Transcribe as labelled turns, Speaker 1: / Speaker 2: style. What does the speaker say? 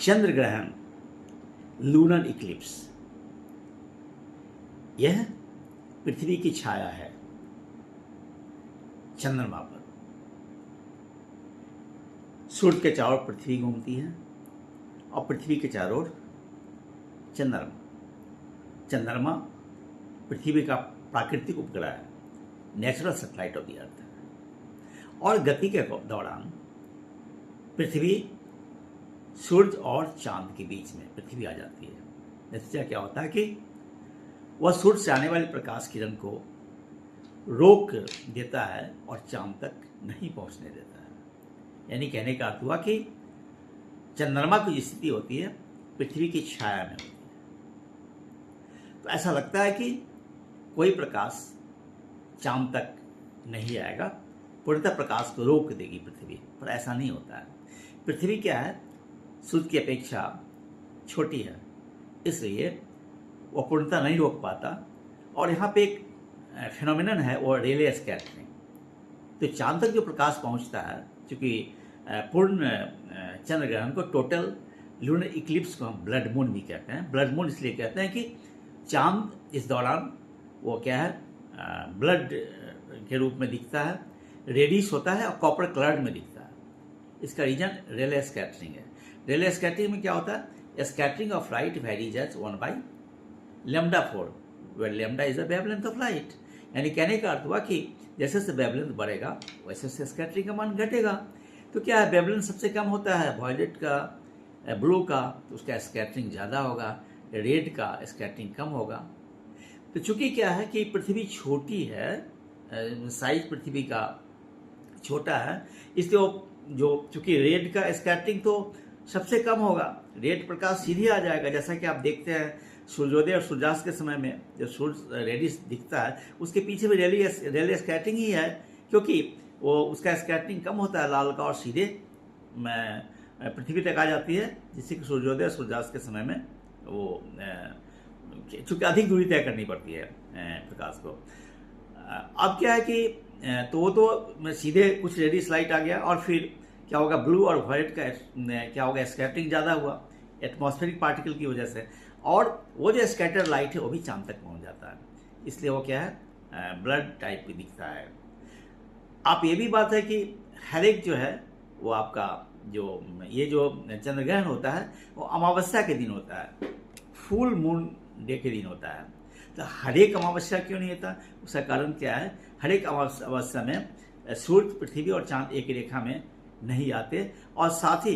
Speaker 1: चंद्र ग्रहण, lunar Eclipse, यह पृथ्वी की छाया है चंद्रमा पर। सूर्य के चारों ओर पृथ्वी घूमती है और पृथ्वी के चारों ओर चंद्रमा। चंद्रमा पृथ्वी का प्राकृतिक उपग्रह है, natural satellite of the earth है। और गति के दौरान पृथ्वी सूर्य और चांद के बीच में पृथ्वी आ जाती है। नतीजा क्या होता है कि वह सूर्य से आने वाली प्रकाश किरण को रोक देता है और चांद तक नहीं पहुंचने देता है। यानी कहने का अर्थ हुआ कि चंद्रमा की स्थिति होती है पृथ्वी की छाया में होती है। तो ऐसा लगता है कि कोई प्रकाश चांद तक नहीं आएगा, पूर्णतः प्रकाश को रोक देगी पृथ्वी, पर ऐसा नहीं होता है। पृथ्वी क्या है, सूर्य की अपेक्षा छोटी है, इसलिए वो पूर्णतः नहीं रोक पाता। और यहाँ पे एक फिनोमिनन है, वो रेले स्कैटरिंग। तो चांद तक जो प्रकाश पहुँचता है, चूँकि पूर्ण चंद्र ग्रहण को, टोटल लूनर इक्लिप्स को हम ब्लड मून भी कहते हैं। ब्लड मून इसलिए कहते हैं कि चांद इस दौरान वो क्या है, ब्लड के रूप में दिखता है, रेडिश होता है और कॉपर कलर्ड में दिखता है। इसका रीजन रेले स्कैटरिंग है। रेले स्कैटरिंग में क्या होता है, scattering of light varies as 1/λ4, where lambda is the wavelength of light. यानी कहने का अर्थ हुआ कि जैसे जैसे वेवलेंथ बढ़ेगा वैसे वैसे स्कैटरिंग का मान घटेगा। तो क्या है, वेवलेंथ सबसे कम होता है वायलेट का, ब्लू का, तो उसका स्कैटरिंग ज़्यादा होगा, रेड का स्कैटरिंग कम होगा। तो चूंकि क्या है कि पृथ्वी छोटी है, साइज पृथ्वी का छोटा है, इसलिए वो जो चूंकि रेड का स्कैटरिंग तो सबसे कम होगा, रेड प्रकाश सीधे आ जाएगा। जैसा कि आप देखते हैं सूर्योदय और सूर्यास्त के समय में जो सूर्य रेडिश दिखता है, उसके पीछे भी रेले स्कैटरिंग ही है, क्योंकि वो उसका स्कैटरिंग कम होता है लाल का, और सीधे पृथ्वी तक आ जाती है, जिससे कि सूर्योदय और सूर्यास्त के समय में वो चूँकि अधिक दूरी तय करनी पड़ती है प्रकाश को। अब क्या है कि तो वो तो सीधे कुछ रेडियस लाइट आ गया, और फिर क्या होगा, ब्लू और वायलेट का क्या होगा, स्कैटरिंग ज़्यादा हुआ एटमॉस्फेरिक पार्टिकल की वजह से, और वो जो स्कैटर लाइट है वो भी चांद तक पहुंच जाता है। इसलिए वो क्या है, ब्लड टाइप की दिखता है। आप ये भी बात है कि हर एक जो है वो आपका जो ये जो चंद्र ग्रहण होता है वो अमावस्या के दिन होता है, फुल मून डे के दिन होता है। तो हर एक अमावस्या क्यों नहीं होता, उसका कारण क्या है, हर एक अमावस्या में सूर्य, पृथ्वी और चांद एक रेखा में नहीं आते, और साथ ही